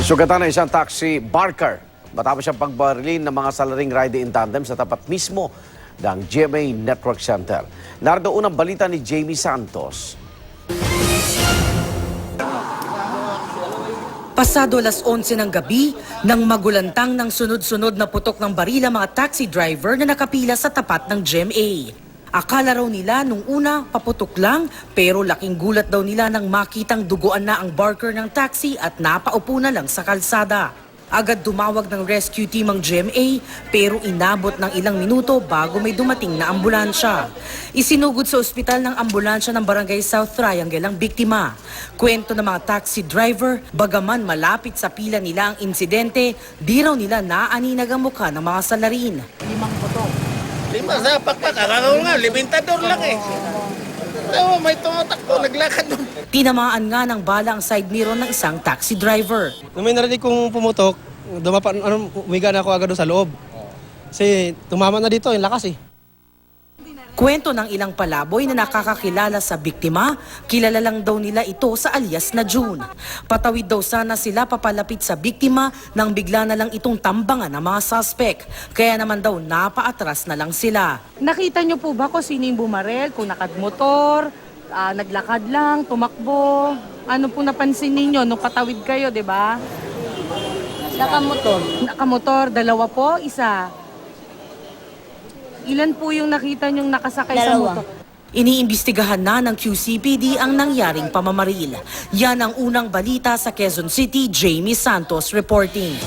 Sugatan ng isang taxi barker matapos siyang pagbarilin ng mga salaring ride in tandem sa tapat mismo ng GMA Network Center. Nardo unang balita ni Jamie Santos. Pasado alas 11 ng gabi, nang magulantang ng sunod-sunod na putok ng baril ang mga taxi driver na nakapila sa tapat ng GMA. Akala raw nila nung una paputok lang, pero laking gulat daw nila nang makitang duguan na ang barker ng taxi at napaupo na lang sa kalsada. Agad dumawag ng rescue team ang GMA pero inabot ng ilang minuto bago may dumating na ambulansya. Isinugod sa ospital ng ambulansya ng Barangay South Triangle ang biktima. Kwento ng mga taxi driver, bagaman malapit sa pila nila ang insidente, di raw nila naaninag ang mukha ng mga salarin. 5 putok. 5 sa pakpak, akakaw nga, limitador lang eh. Oo, may tumatakbo, naglakad doon. Tinamaan nga ng bala ang side mirror ng isang taxi driver. Nung may narinig kong pumutok, umiga na ako agad doon sa loob. Kasi tumama na dito, yung lakas eh. Kwento ng ilang palaboy na nakakakilala sa biktima, kilala lang daw nila ito sa alias na June. Patawid daw sana sila papalapit sa biktima nang bigla na lang itong tambangan ng mga suspect. Kaya naman daw napaatras na lang sila. Nakita niyo po ba kung sino yung bumarel? Kung nakadmotor, naglakad lang, tumakbo? Ano po napansin ninyo nung patawid kayo, di ba? Nakamotor. Nakamotor, 2 po, 1. Ilan po yung nakita niyong nakasakay sa 2. motor? Iniimbestigahan na ng QCPD ang nangyaring pamamaril. Yan ang unang balita sa Quezon City. Jamie Santos reporting.